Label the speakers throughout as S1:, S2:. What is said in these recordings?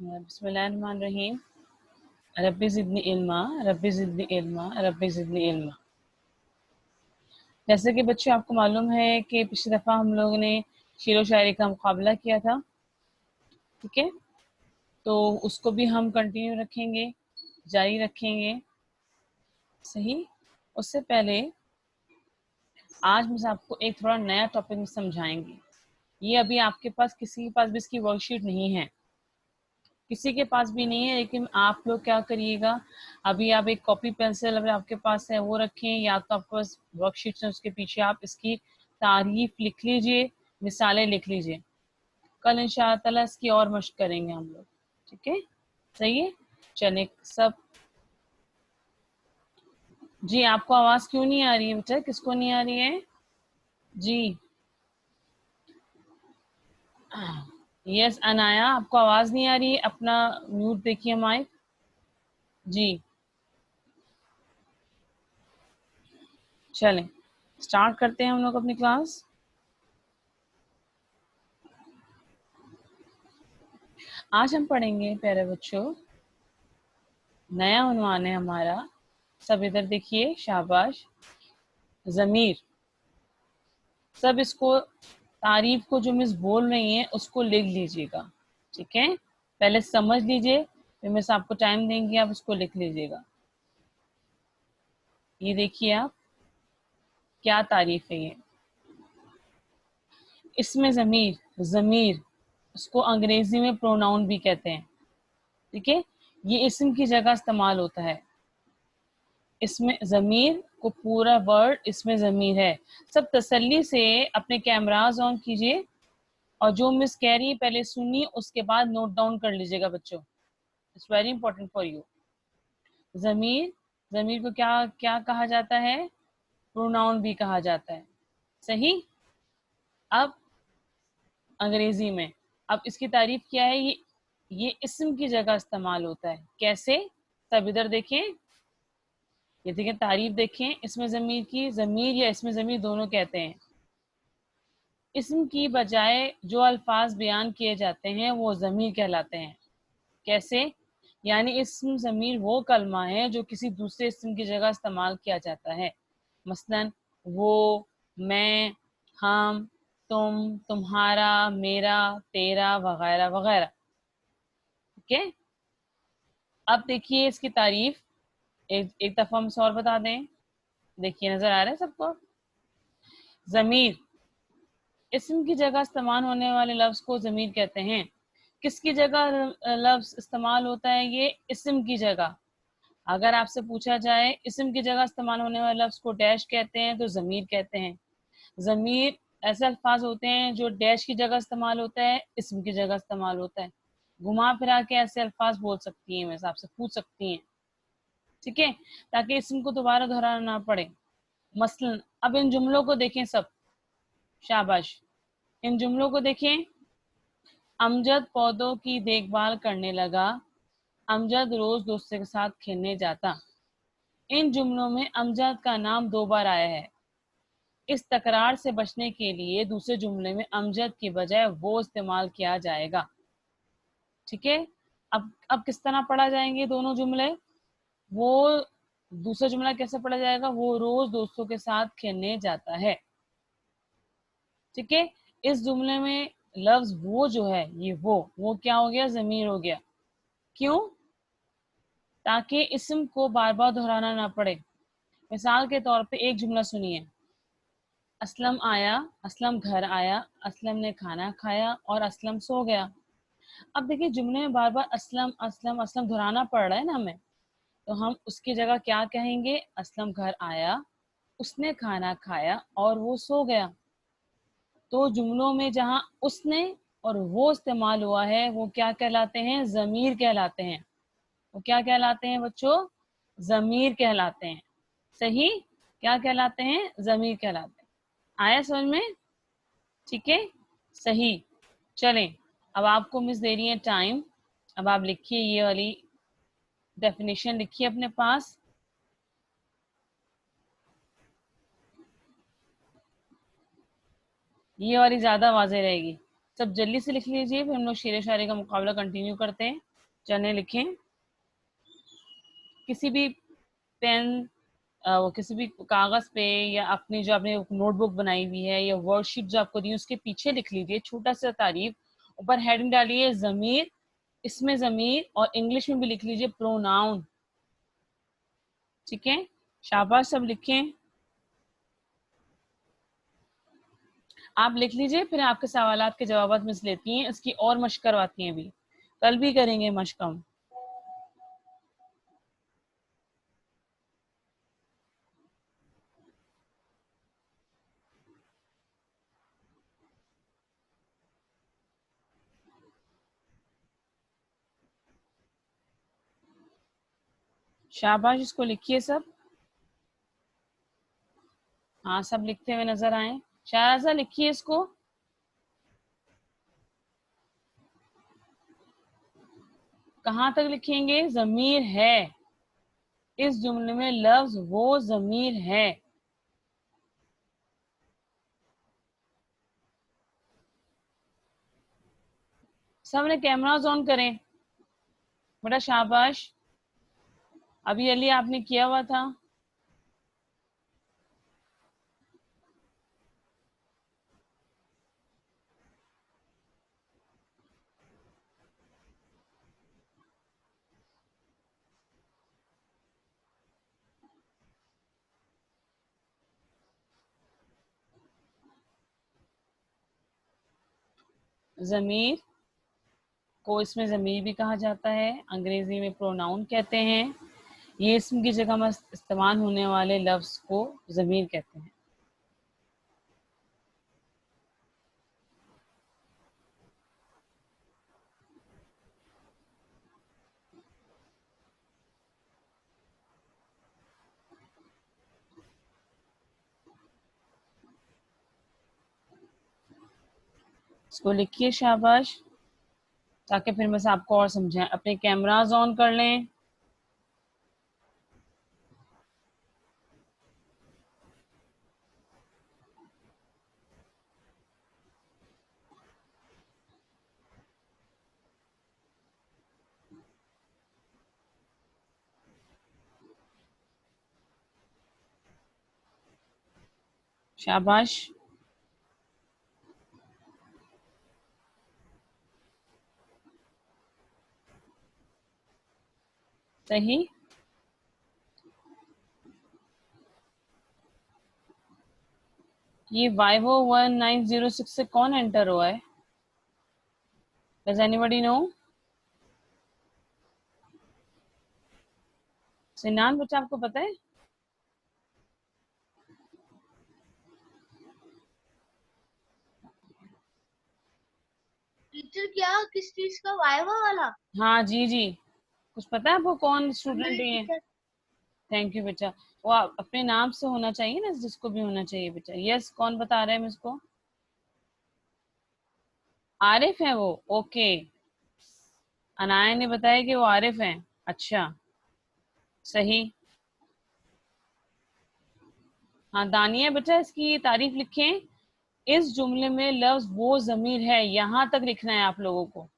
S1: बिस्मिल्लाहिर्रहमानिर्रहीम। रब्बी ज़िदनी इल्मा, रब्बी ज़िदनी इल्मा, रब्बी ज़िदनी इल्मा। जैसे कि बच्चों आपको मालूम है कि पिछली दफ़ा हम लोगों ने शेर व शायरी का मुकाबला किया था, ठीक है? तो उसको भी हम कंटिन्यू रखेंगे, जारी रखेंगे, सही? उससे पहले आज मैं आपको एक थोड़ा नया टॉपिक में समझाएंगे। ये अभी आपके पास किसी के पास भी इसकी वर्कशीट नहीं है, किसी के पास भी नहीं है, लेकिन आप लोग क्या करिएगा, अभी आप एक कॉपी पेंसिल अगर आपके पास है वो रखें, या तो आपके पास वर्कशीट है उसके पीछे आप इसकी तारीफ लिख लीजिए, मिसालें लिख लीजिए। कल इंशाअल्लाह ताला इसकी और मशक करेंगे हम लोग, ठीक है? सही है, चले सब। जी आपको आवाज क्यों नहीं आ रही है बेटा, किसको नहीं आ रही है? जी यस अनाया, आपको आवाज नहीं आ रही है? अपना म्यूट देखिए माइक। जी चलें स्टार्ट करते हैं हम लोग अपनी क्लास। आज हम पढ़ेंगे प्यारे बच्चों, नया उन्वान है हमारा, सब इधर देखिए, शाबाश। ज़मीर, सब इसको तारीफ को जो मिस बोल रही हैं उसको लिख लीजिएगा, ठीक है? पहले समझ लीजिए, फिर मिस आपको टाइम देंगे, आप उसको लिख लीजिएगा। ये देखिए आप, क्या तारीफ है ये। इसमें ज़मीर, ज़मीर उसको अंग्रेजी में प्रोनाउन भी कहते हैं, ठीक है? ये इस्म की जगह इस्तेमाल होता है। इसमें ज़मीर को पूरा वर्ड इसमें ज़मीर है। सब तसल्ली से अपने कैमरास ऑन कीजिए और जो मिस कह रही है पहले सुनिए, उसके बाद नोट डाउन कर लीजिएगा बच्चों। It's very important for you. Zameer, Zameer को क्या क्या कहा जाता है? प्रोनाउन भी कहा जाता है, सही? अब अंग्रेजी में, अब इसकी तारीफ क्या है, ये इस्म की जगह इस्तेमाल होता है। कैसे? सब इधर देखें, ये देखें तारीफ देखें, इसमें ज़मीर की, ज़मीर या इसमें ज़मीर दोनों कहते हैं। इस्म की बजाय जो अल्फाज बयान किए जाते हैं वो ज़मीर कहलाते हैं। कैसे? यानी इस्म ज़मीर वो कलमा है जो किसी दूसरे इस्म की जगह इस्तेमाल किया जाता है। मसलन वो, मैं, हम, तुम, तुम्हारा, मेरा, तेरा, वगैरह वगैरह, ठीक है? अब देखिए इसकी तारीफ एक दफा हम और बता दें। देखिए नजर आ रहा है सबको? ज़मीर, इस्म की जगह इस्तेमाल होने वाले लफ्ज को ज़मीर कहते हैं। किसकी जगह लफ्ज इस्तेमाल होता है? ये इस्म की जगह। अगर आपसे पूछा जाए इस्म की जगह इस्तेमाल होने वाले लफ्ज को डैश कहते हैं तो ज़मीर कहते हैं। ज़मीर ऐसे अल्फाज होते हैं जो डैश की जगह इस्तेमाल होता है, इस्म की जगह इस्तेमाल होता है। घुमा फिरा के ऐसे अल्फाज बोल सकती हैं, वैसे आपसे पूछ सकती हैं, ठीक है? ताकि इस्म को दोबारा दोहराना ना पड़े। मसलन अब इन जुमलों को देखें सब, शाबाश। इन जुमलों को देखें। अमजद पौधों की देखभाल करने लगा, अमजद रोज दोस्तों के साथ खेलने जाता। इन जुमलों में अमजद का नाम 2 बार आया है। इस तकरार से बचने के लिए दूसरे जुमले में अमजद की बजाय वो इस्तेमाल किया जाएगा, ठीक है? अब किस तरह पढ़ा जाएंगे दोनों जुमले? वो दूसरा जुमला कैसे पढ़ा जाएगा? वो रोज दोस्तों के साथ खेलने जाता है, ठीक है? इस जुमले में लफ्ज वो जो है, ये वो क्या हो गया? ज़मीर हो गया। क्यों? ताकि इस्म को बार बार दोहराना ना पड़े। मिसाल के तौर पे एक जुमला सुनिए। असलम आया, असलम घर आया, असलम ने खाना खाया और असलम सो गया। अब देखिए जुमले में बार बार असलम असलम असलम दोहराना पड़ रहा है ना हमें, तो हम उसकी जगह क्या कहेंगे? असलम घर आया, उसने खाना खाया और वो सो गया। तो जुमलों में जहां उसने और वो इस्तेमाल हुआ है वो क्या कहलाते हैं? ज़मीर कहलाते हैं। वो क्या कहलाते हैं बच्चों? ज़मीर कहलाते हैं, सही? क्या कहलाते हैं? ज़मीर कहलाते हैं। आया समझ में? ठीक है, सही। चलें, अब आपको मिस दे रही है टाइम। अब आप लिखिए, ये वाली डेफिनेशन लिखिए अपने पास। ये वाली ज्यादा वाज़ेह रहेगी। सब जल्दी से लिख लीजिए, फिर हम लोग शेर शायरी का मुकाबला कंटिन्यू करते हैं। चलें लिखें। किसी भी पेन वो किसी भी कागज पे या अपनी जो आपने नोटबुक बनाई हुई है या वर्कशीट जो आपको दी है उसके पीछे लिख लीजिए छोटा सा तारीफ, ऊपर हेडिंग डालिए जमीर, इसमें जमीर, और इंग्लिश में भी लिख लीजिए प्रोनाउन। ठीक है, शाबाश, सब लिखें। आप लिख लीजिए, फिर आपके सवालात के जवाब मिस लेती हैं, इसकी और मशक करवाती हैं, भी कल भी करेंगे मशक हम। शाबाश, इसको लिखिए सब। हाँ, सब लिखते हुए नजर आए। शाहराजा लिखिए इसको। कहाँ तक लिखेंगे? जमीर है, इस जुमले में लफ्ज वो जमीर है। सबने कैमरास ऑन करें। बड़ा शाबाश, अभी अली आपने किया हुआ था। जमीर को इसमें जमीर भी कहा जाता है, अंग्रेजी में प्रोनाउन कहते हैं। ये इसम की जगह में इस्तेमाल होने वाले लफ्ज को जमीर कहते हैं। इसको लिखिए शाबाश, ताकि फिर मैं आपको और समझाएं। अपने कैमरास ऑन कर लें। शाबाश, सही। ये वाइवो 1906 से कौन एंटर हुआ है? Does anybody no? सिनान बच्चा, आपको पता है?
S2: टीचर क्या, किस चीज का, वाइवा वाला?
S1: हाँ जी जी, कुछ पता है आपको कौन स्टूडेंट
S2: नहीं
S1: है?
S2: टीचर।
S1: थैंक यू बेटा। वो अपने नाम से होना चाहिए ना, जिसको भी होना चाहिए बेटा। यस, कौन बता रहा है मुझको? आरिफ है वो, ओके। अनाया ने बताया कि वो आरिफ हैं। अच्छा, सही। हाँ दानिया बेटा, इसकी तारीफ लिखें। इस जुमले में लफ्ज वो जमीर है, यहां तक लिखना है आप लोगों को।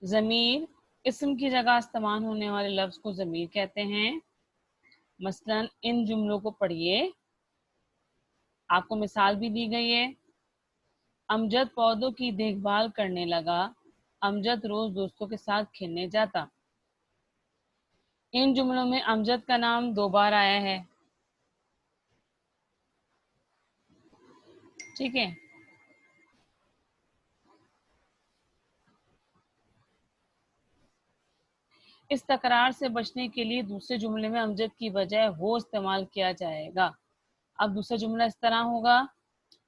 S1: जमीर इस्म की जगह इस्तेमाल होने वाले लफ्ज को जमीर कहते हैं। मसलन इन जुमलों को पढ़िए, आपको मिसाल भी दी गई है। अमजद पौधों की देखभाल करने लगा, अमजद रोज दोस्तों के साथ खेलने जाता। इन जुमलों में अमजद का नाम 2 बार आया है। ठीक है, इस तकरार से बचने के लिए दूसरे जुमले में अमजद की बजाय वो इस्तेमाल किया जाएगा। अब दूसरा जुमला इस तरह होगा,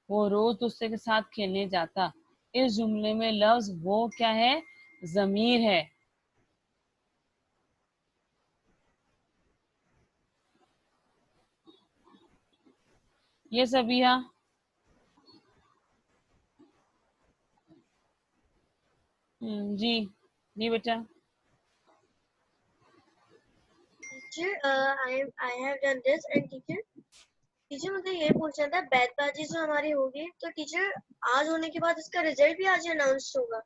S1: वो रोज दोस्तों के साथ खेलने जाता। इस जुमले में लफ्ज वो क्या है? जमीर है। ये सबिया। जी जी बेटा।
S2: Teacher I have done this and teacher teacher मुझे ये पूछना था, बैचबाजी जो हमारी होगी तो टीचर आज होने के बाद इसका रिजल्ट भी आज अनाउंस होगा?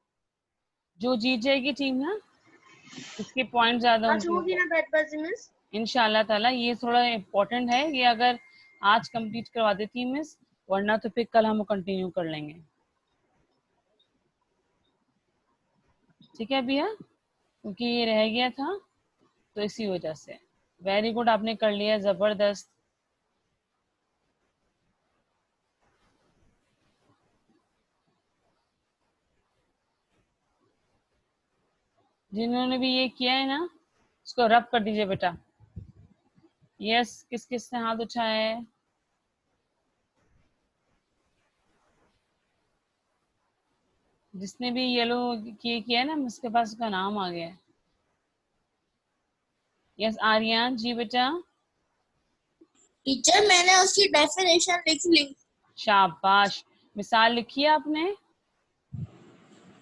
S1: जो जीत जाएगी टीम ना, इसके पॉइंट ज्यादा
S2: आज
S1: होंगे
S2: होगी
S1: वो,
S2: ना बैचबाजी मिस?
S1: इंशाल्लाह ताला। ये थोड़ा इम्पोर्टेंट है, ये अगर आज कंप्लीट करवा देती मिस, वरना तो फिर कल हम कंटिन्यू कर लेंगे। ठीक है भैया, क्योंकि ये रह गया था तो इसी वजह से। वेरी गुड, आपने कर लिया, जबरदस्त। जिन्होंने भी ये किया है ना, उसको रब कर दीजिए बेटा। यस, किस किस ने हाथ उठाया है? जिसने भी येलो किया है ना, उसके पास उसका नाम आ गया है। यस आर्यन जी बेटा।
S3: टीचर मैंने उसकी डेफिनेशन लिख ली।
S1: शाबाश। मिसाल लिखी है आपने?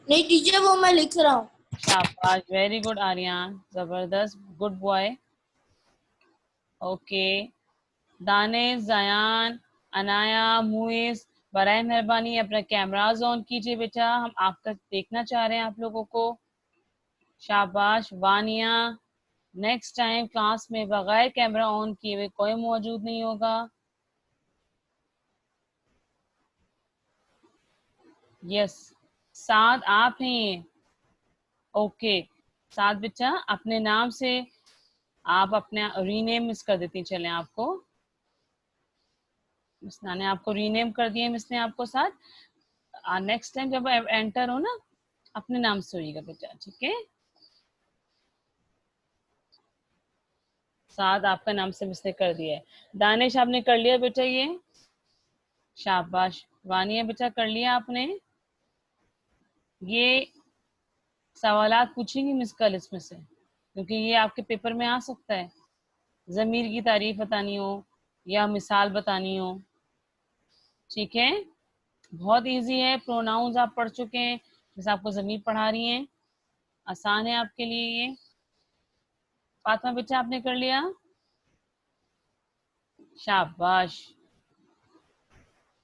S3: नहीं टीचर, वो मैं लिख रहा हूँ।
S1: शाबाश, वेरी गुड आर्यन, जबरदस्त, good boy. Okay, Danish, Zayan, Anaya, Muiz, बराए मेहरबानी अपना कैमराज ऑन कीजिए बेटा, हम आपका देखना चाह रहे हैं आप लोगों को। शाबाश वानिया। नेक्स्ट टाइम क्लास में बगैर कैमरा ऑन किए हुए कोई मौजूद नहीं होगा। यस, साथ आप हैं ये। ओके, साथ बेटा अपने नाम से आप अपने रीनेम मिस कर देती चलें आपको। मिस ने आपको रीनेम कर दिए, मिस ने आपको साथ। नेक्स्ट टाइम जब एंटर हो ना, अपने नाम से होइएगा बेटा, ठीक है? साथ आपका नाम से मिस ने कर दिया है। दानिश आपने कर लिया बेटा ये? शाबाश। वानिया बेटा कर लिया आपने? ये सवालात पूछेंगी मिस कल इसमें से, क्योंकि ये आपके पेपर में आ सकता है। ज़मीर की तारीफ बतानी हो या मिसाल बतानी हो, ठीक है? बहुत इजी है, प्रोनाउंस आप पढ़ चुके हैं, जैसे आपको ज़मीर पढ़ा रही हैं, आसान है आपके लिए ये। फातिमा बेटा आपने कर लिया? शाबाश।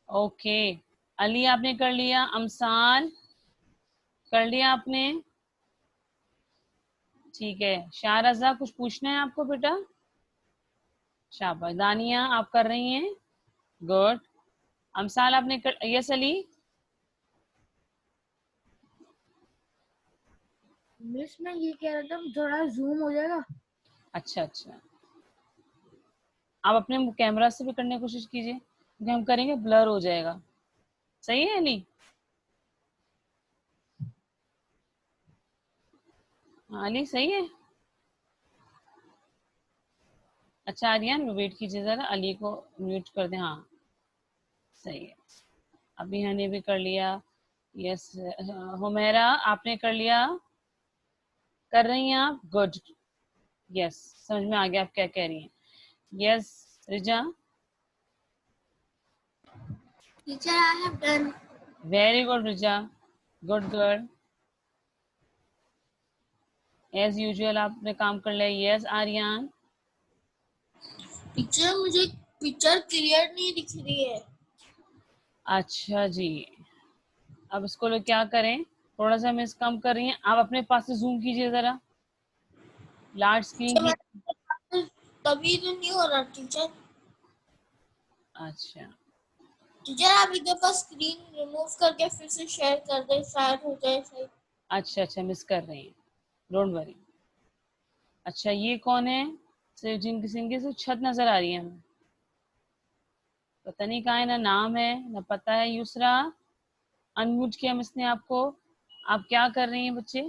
S1: ओके, अली आपने कर लिया? अमसाल कर लिया आपने? ठीक है। शाह रजा कुछ पूछना है आपको बेटा? शाबाश। दानिया आप कर रही हैं? गुड। अमसाल आपने कर? यस अली।
S3: मिस मैं ये कह रहा था थोड़ा जूम हो जाएगा।
S1: अच्छा अच्छा, आप अपने कैमरा से भी करने की कोशिश कीजिए, क्योंकि हम करेंगे ब्लर हो जाएगा। सही है अली? हाँ अली सही है। अच्छा आर्यन वेट कीजिए जरा, अली को म्यूट कर दें। हाँ सही है। अभी हने भी कर लिया। यस, हुमेरा आपने कर लिया? कर रही हैं आप? गुड। यस, समझ में आ गया आप क्या कह रही हैं। Yes Riza.
S3: Teacher I have done.
S1: Very good Riza, good girl. As usual आपने काम कर लिया। यस आर्यन।
S3: टीचर मुझे पिक्चर क्लियर नहीं दिख रही है।
S1: अच्छा जी, अब इसको लोग क्या करें, थोड़ा सा मिस कम कर रही हैं आप, अपने पास से जूम कीजिए जरा, लार्ज स्क्रीन
S3: टीचर
S1: की।
S3: तभी तो नहीं हो रहा टीचर।
S1: अच्छा
S3: टीचर आप एक दफा स्क्रीन रिमूव करके फिर से शेयर कर दे, शायद हो जाए सही।
S1: अच्छा अच्छा, मिस कर रही हैं, डोंट वरी। अच्छा ये कौन है? सिर्फ जिनकी जिनकी सिर्फ छत नजर आ रही है हमें, पता नहीं कहाँ है, ना नाम है ना पता है। यूसरा अनम्यूट किया मिस ने आपको, आप क्या कर रही हैं बच्चे?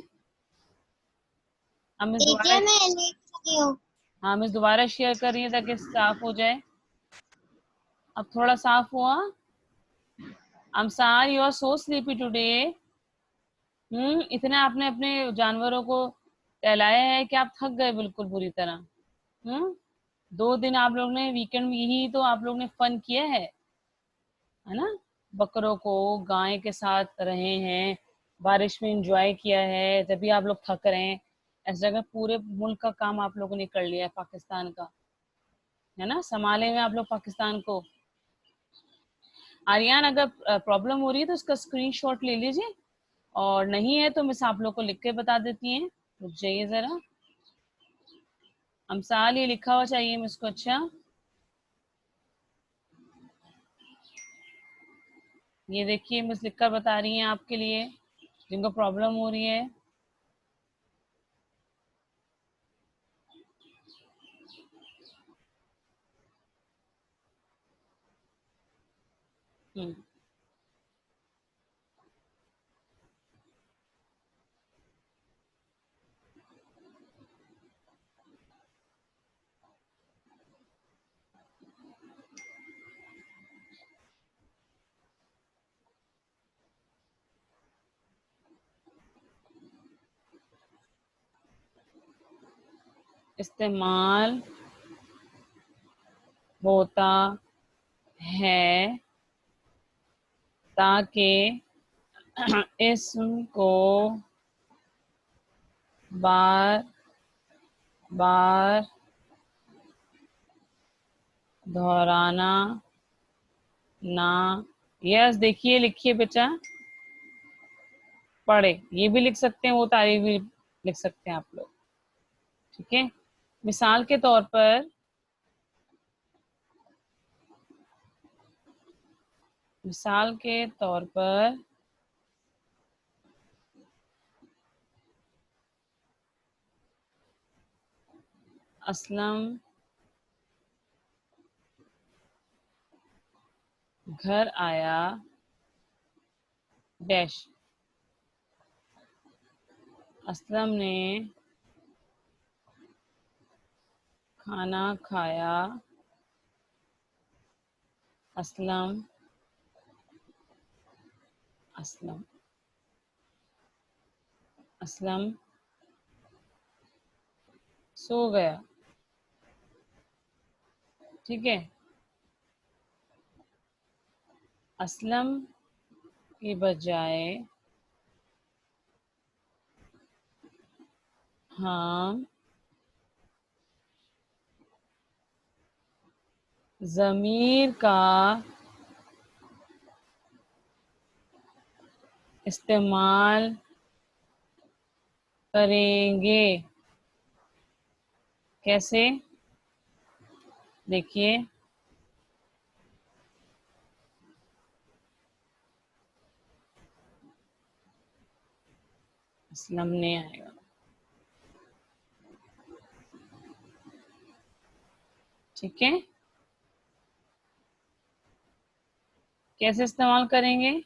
S1: हम मिस दोबारा,
S3: टीचर मैं लिख रही हूँ।
S1: हाँ मिस दोबारा शेयर कर रही है ताकि साफ हो जाए। अब थोड़ा साफ हुआ? Amsar you are so sleepy today. इतना आपने अपने जानवरों को टहलाया है कि आप थक गए बिल्कुल पूरी तरह। 2 दिन आप लोग ने वीकेंड में यही तो आप लोग ने फन किया है। है ना, बकरों को गाय के साथ रहे हैं, बारिश में एंजॉय किया है, जब भी आप लोग थक रहे हैं, ऐसी जगह पूरे मुल्क का काम आप लोगों ने कर लिया है पाकिस्तान का, है ना, संभाले हुए आप लोग पाकिस्तान को। आर्यन, अगर प्रॉब्लम हो रही है तो उसका स्क्रीनशॉट ले लीजिए, और नहीं है तो मिस आप लोग को लिख के बता देती हैं। रुक जाइए जरा, अमसाल ये लिखा हुआ चाहिए मिस को। अच्छा, ये देखिए मिस लिखकर बता रही हैं आपके लिए जिनको प्रॉब्लम हो रही है। हम्म, इस्तेमाल होता है ताकि इसम को बार बार दोहराना ना। यस, देखिए लिखिए बेटा, पढ़े, ये भी लिख सकते हैं, वो तारीफ भी लिख सकते हैं आप लोग। ठीक है, मिसाल के तौर पर, मिसाल के तौर पर असलम घर आया डैश। असलम ने खाना खाया। असलम असलम असलम सो गया। ठीक है, असलम की बजाय हम ज़मीर का इस्तेमाल करेंगे। कैसे, देखिए, असलम ने आएगा। ठीक है, कैसे इस्तेमाल करेंगे?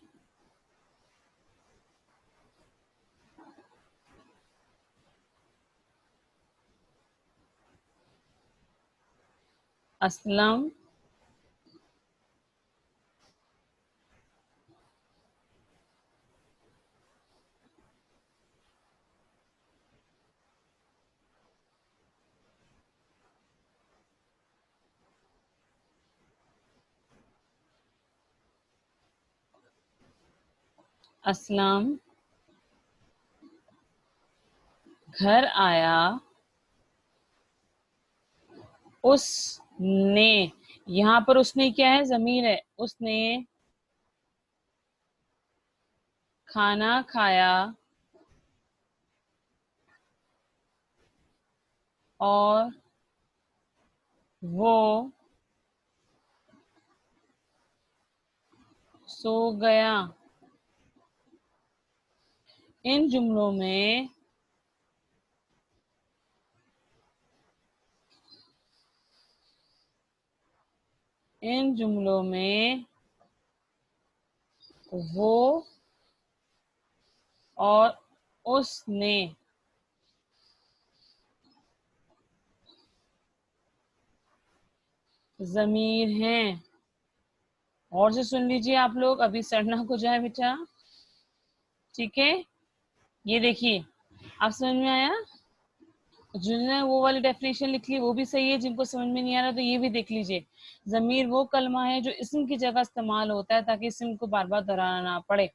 S1: असलम असलम घर आया। उसने, यहाँ पर उसने क्या है, जमीर है। उसने खाना खाया और वो सो गया। इन जुमलों में इन जुमलों में वो और उसने जमीर हैं। और से सुन लीजिए आप लोग, अभी सड़ना को जाए बेटा। ठीक है, ये देखिए, आप समझ में आया? जिन्होंने वो वाली डेफिनेशन लिख ली वो भी सही है, जिनको समझ में नहीं आ रहा तो ये भी देख लीजिए। ज़मीर वो कलमा है जो इस्म की जगह इस्तेमाल होता है ताकि इस्म को बार बार दोहराना ना पड़े।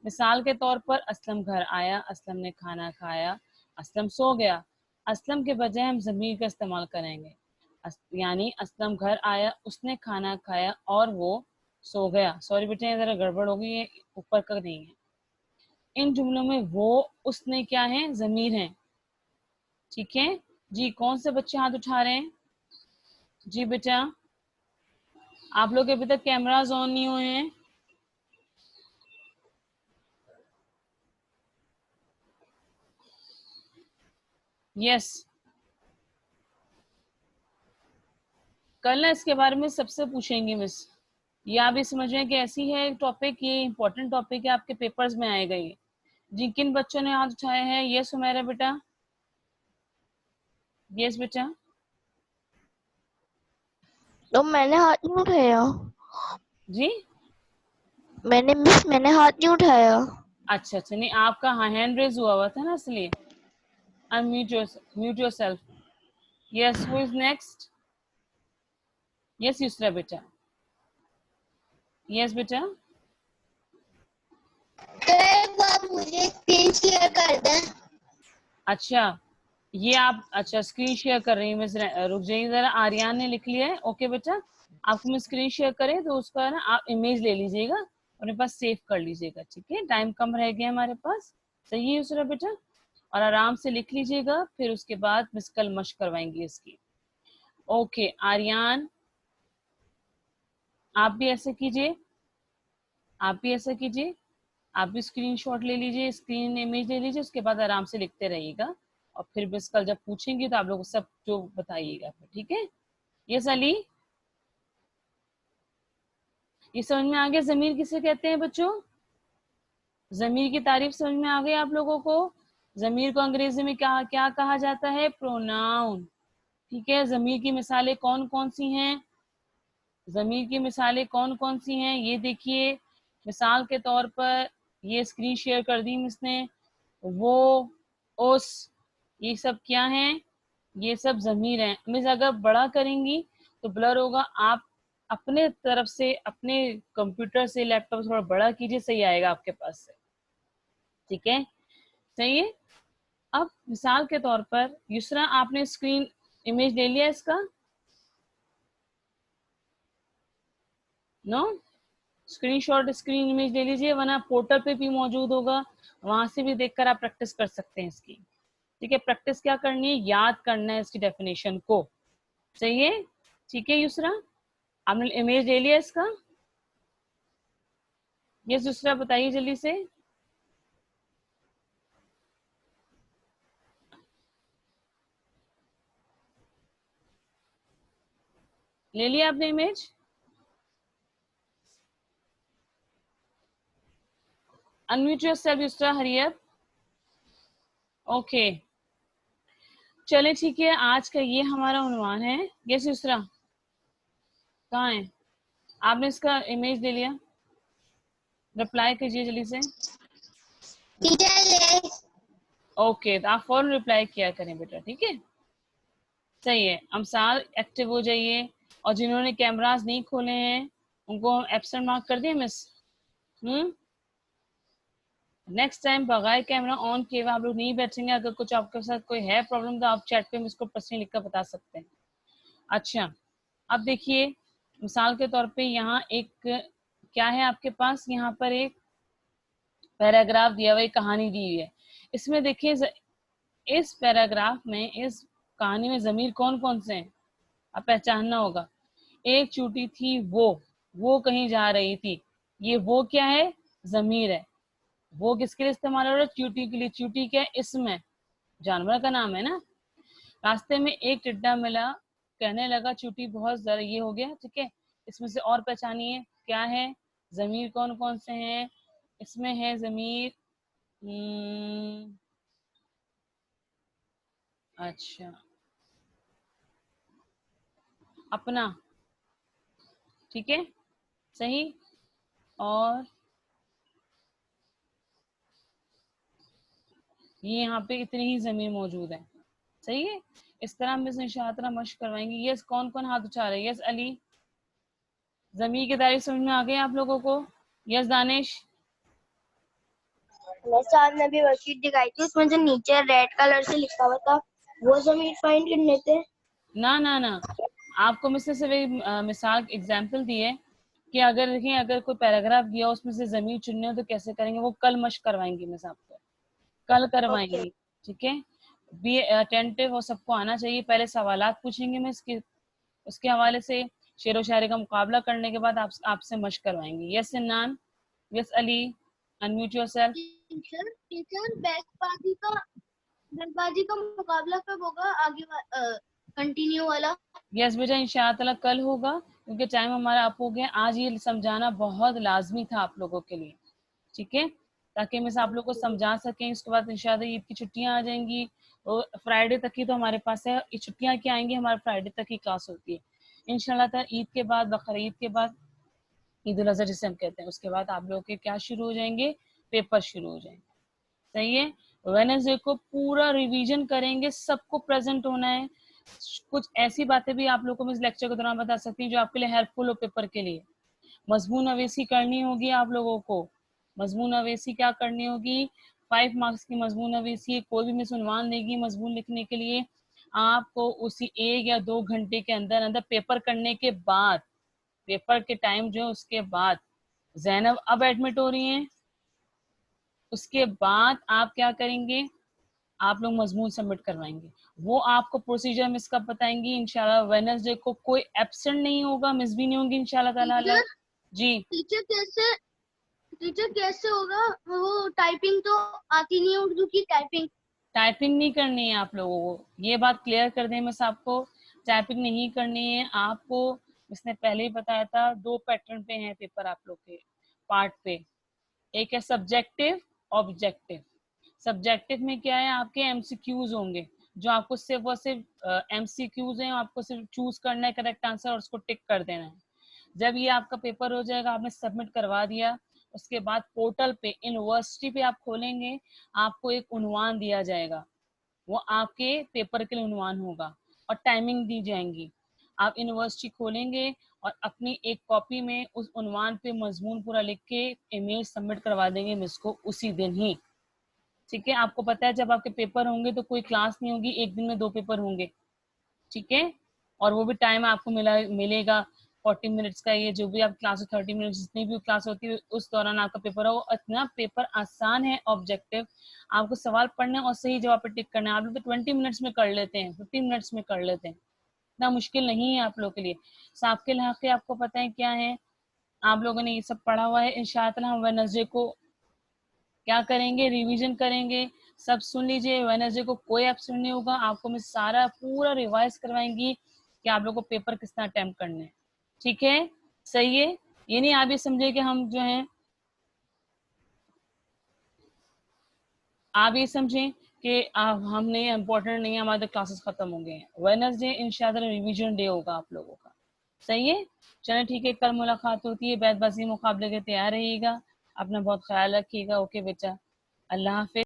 S1: मिसाल के तौर पर असलम घर आया, असलम ने खाना खाया, असलम सो गया। असलम के बजाय हम ज़मीर का इस्तेमाल करेंगे, यानी असलम घर आया, उसने खाना खाया और वो सो गया। सॉरी बेटे ये ज़रा गड़बड़ होगी, ये ऊपर का नहीं है। इन जुमलों में वो उसने क्या है, ज़मीर है। ठीक है जी, कौन से बच्चे हाथ उठा रहे हैं? जी बेटा, आप लोग अभी तक कैमरास ऑन नहीं हुए हैं? यस, कल ना इसके बारे में सबसे पूछेंगी मिस। ये आप भी समझ रहे हैं कि ऐसी है टॉपिक, ये इंपॉर्टेंट टॉपिक है, आपके पेपर्स में आएगा ये। जी, किन बच्चों ने हाथ उठाए हैं? यस सुमेरा बेटा, यस बेटा।
S3: तो मैंने हाथ नहीं उठाया।
S1: जी
S3: मैंने हाथ नहीं उठाया।
S1: अच्छा अच्छा, नहीं आपका हैंड रेज हुआ था ना इसलिए। Mute yourself. Yes, who is next? Yes Yusra बेटा। यस बेटा।
S3: तो एक बार मुझे स्क्रीन शेयर कर दें।
S1: अच्छा, ये आप अच्छा स्क्रीन शेयर कर रही हूँ मिस, रुक जाइए जरा। आर्यन ने लिख लिया है, ओके बेटा। आपको मैं स्क्रीन शेयर करें तो उसका ना आप इमेज ले लीजिएगा और अपने पास सेव कर लीजिएगा, ठीक है? टाइम कम रह गया हमारे पास, सही है युसरा बेटा? और आराम से लिख लीजिएगा, फिर उसके बाद मिस कल मश्क करवाएंगी इसकी। ओके आर्यन, आप भी ऐसे कीजिए, आप भी ऐसा कीजिए, आप भी स्क्रीनशॉट ले लीजिए, स्क्रीन इमेज ले लीजिए, उसके बाद आराम से लिखते रहिएगा और फिर बस कल जब पूछेंगे तो आप लोग सब जो बताइएगा फिर, ठीक है? यस अली, ये समझ में आ गया ज़मीर किसे कहते हैं बच्चों? ज़मीर की तारीफ समझ में आ गई आप लोगों को? ज़मीर को अंग्रेजी में क्या क्या कहा जाता है? प्रोनाउन। ठीक है, ज़मीर की मिसालें कौन कौन सी हैं? ज़मीर की मिसालें कौन कौन सी हैं ये देखिए। मिसाल के तौर पर ये स्क्रीन शेयर कर दी मिसने, वो, उस, ये सब क्या हैं? ये सब ज़मीर हैं। मिस अगर बड़ा करेंगी तो ब्लर होगा, आप अपने तरफ से अपने कंप्यूटर से लैपटॉप थोड़ा बड़ा कीजिए, सही आएगा आपके पास से, ठीक है? सही है। अब मिसाल के तौर पर युसरा, आपने स्क्रीन इमेज ले लिया इसका? नो, स्क्रीनशॉट स्क्रीन इमेज ले लीजिए, वरना पोर्टल पे भी मौजूद होगा, वहां से भी देखकर आप प्रैक्टिस कर सकते हैं इसकी। ठीक है, प्रैक्टिस क्या करनी है? याद करना है इसकी डेफिनेशन को, सही है? ठीक है युसरा, आपने इमेज ले लिया इसका? यस युसरा, बताइए जल्दी से। ले लिया आपने image? Unmute yourself Yusra, hurry up. Okay, चले ठीक है, आज का ये हमारा उन्वान है। यस युसरा, कहाँ है? आपने इसका इमेज ले लिया? रिप्लाई कीजिए जल्दी से।
S3: टीचर
S1: ओके, तो आप फौरन रिप्लाई किया करें बेटा, ठीक है? सही है, अमसाल एक्टिव हो जाइए, और जिन्होंने कैमरास नहीं खोले हैं उनको एब्सेंट मार्क कर दिए मिस। नेक्स्ट टाइम बगैर कैमरा ऑन किए हुए आप लोग नहीं बैठेंगे। अगर कुछ आपके साथ कोई है प्रॉब्लम तो आप चैट पे मुझको पर्सनली लिखकर बता सकते हैं। अच्छा, अब देखिए मिसाल के तौर पे यहाँ एक क्या है आपके पास, यहाँ पर एक पैराग्राफ दिया हुआ, एक कहानी दी हुई है। इसमें देखिए इस पैराग्राफ में, इस कहानी में ज़मीर कौन कौन से हैं आप पहचानना होगा। एक चूटी थी वो कहीं जा रही थी, ये वो क्या है? ज़मीर है। वो किसके लिए इस्तेमाल हो रहा है? चूटी के लिए। चूटी क्या है? इसमें जानवर का नाम है ना। रास्ते में एक टिड्डा मिला, कहने लगा चूटी बहुत जरा, ये हो गया, ठीक है? इसमें से और पहचानिए क्या है, ज़मीर कौन कौन से हैं इसमें? है ज़मीर अच्छा, अपना, ठीक है, सही। और ये यहाँ पे इतनी ही ज़मीर मौजूद है, सही है। इस तरह हम इंशाअल्लाह मश्क करवाएंगे। यस, कौन कौन हाथ उठा रहे हैं? यस अली, ज़मीर की तारीफ समझ में आ गई आप लोगों को? यस दानिश,
S2: साहब ने अभी वर्कशीट दिखाई थी, उसमें जो नीचे रेड कलर से लिखा हुआ था वो ज़मीर फाइंड करने थे।
S1: ना ना ना, आपको मैं सिर्फ एक मिसाल एग्जांपल दी है कि अगर देखें अगर कोई पैराग्राफ दिया उसमें से ज़मीर चुनने हो तो कैसे करेंगे, वो कल मश्क करवाएंगी मैं आपको, कल करवाएंगी। ठीक है, बी अटेंटिव और सबको आना चाहिए। पहले सवालात पूछेंगे मैं इसके उसके हवाले से, शेर व शायरी का मुकाबला करने के बाद आपसे मश्क करवाएंगी। Yes Sinnan, yes Ali, unmute yourself.
S2: Teacher teacher बैकबाजी का मुकाबला कब होगा, आगे कंटिन्यू वाला?
S1: यस बेटा, इंशाअल्लाह कल होगा, क्योंकि टाइम हमारा अप हो गया। आज ये समझाना बहुत लाजमी था आप लोगों के लिए, ठीक है, ताकि मैं आप लोग को समझा सकें। इसके बाद इंशाअल्लाह ईद की छुट्टियां आ जाएंगी और फ्राइडे तक की तो हमारे पास है, ये छुट्टियां क्या आएंगी, हमारे फ्राइडे तक की क्लास होती है इंशाअल्लाह। ईद के बाद, बकरीद के बाद, ईद उल अजहा जिसे हम कहते हैं, उसके बाद आप लोगों के क्या शुरू हो जाएंगे, पेपर शुरू हो जाएंगे। सही है, वेडनेसडे को पूरा रिवीजन करेंगे, सबको प्रेजेंट होना है। कुछ ऐसी बातें भी आप लोगों को मैं इस लेक्चर के दौरान बता सकती हूँ जो आपके लिए हेल्पफुल हो पेपर के लिए। मजमून अवेसी करनी होगी आप लोगों को, मजमून अवेसी क्या करनी होगी, 5 मार्क्स की मजमून अवेसी। कोई भी मिस उन्वान देगी मजमून लिखने के लिए, आपको उसी 1 या 2 घंटे के अंदर अंदर पेपर करने के बाद, पेपर के टाइम जो है उसके बाद, जैनब अब एडमिट हो रही हैं, उसके बाद आप क्या करेंगे, आप लोग मजमून सबमिट करवाएंगे। वो आपको प्रोसीजर मिस कब बताएंगी, इंशाल्लाह वेडनेसडे को। कोई एब्सेंट नहीं होगा, मिस भी नहीं होगी इंशाल्लाह ताला। जी
S2: टीचर कैसे होगा, वो टाइपिंग तो आती नहीं है, उर्दू की टाइपिंग।
S1: टाइपिंग नहीं करनी है आप लोगों को, ये बात क्लियर कर दें मिस आपको, टाइपिंग नहीं करनी है आपको। इसने पहले ही बताया था, 2 पैटर्न पे हैं पेपर आप लोग के पार्ट पे, एक है सब्जेक्टिव, ऑब्जेक्टिव। सब्जेक्टिव में क्या है, आपके एमसीक्यूज होंगे, जो आपको सिर्फ और सिर्फ एमसीक्यूज हैं, आपको सिर्फ चूज करना है करेक्ट आंसर और उसको टिक कर देना है। जब ये आपका पेपर हो जाएगा, आपने सबमिट करवा दिया, उसके बाद पोर्टल पे यूनिवर्सिटी पे आप खोलेंगे, आपको एक उन्वान दिया जाएगा, वो आपके पेपर के लिए उन्वान होगा और टाइमिंग दी जाएंगी। आप यूनिवर्सिटी खोलेंगे और अपनी एक कॉपी में उस उन्वान पे मजमून पूरा लिख के ईमेल सबमिट करवा देंगे मिस को उसी दिन ही। ठीक है, आपको पता है जब आपके पेपर होंगे तो कोई क्लास नहीं होगी, एक दिन में 2 पेपर होंगे, ठीक है, और वो भी टाइम आपको मिलेगा 40 मिनट्स का। ये जो भी आप क्लास 30 मिनट्स जितनी भी क्लास होती है उस दौरान आपका पेपर हो। इतना पेपर आसान है, ऑब्जेक्टिव, आपको सवाल पढ़ने और सही जवाब पे टिक करना है। आप लोग तो 20 मिनट्स में कर लेते हैं, 15 मिनट्स में कर लेते हैं, इतना मुश्किल नहीं है आप लोग के लिए। साफ के लाके आपको पता है क्या है, आप लोगों ने ये सब पढ़ा हुआ है। इंशाअल्लाह हम वेडनेसडे को क्या करेंगे, रिवीजन करेंगे। सब सुन लीजिए, वेडनेसडे को कोई एब्सेंट नहीं होगा, आपको मैं सारा पूरा रिवाइज करवाएंगी कि आप लोग को पेपर किस तरह अटेम्प्ट करने हैं, ठीक है, सही है। ये नहीं आप ये समझे कि हम जो है, आप ये समझें कि हमने इम्पोर्टेंट नहीं है, हमारे क्लासेस खत्म हो गए हैं। वेडनेसडे इंशाल्लाह रिवीजन डे होगा आप लोगों का, सही है। चलें ठीक है, कल मुलाकात होती है, बैतबाजी मुकाबले के तैयार रहिएगा, अपना बहुत ख्याल रखिएगा। ओके बेटा, अल्लाह हाफिज।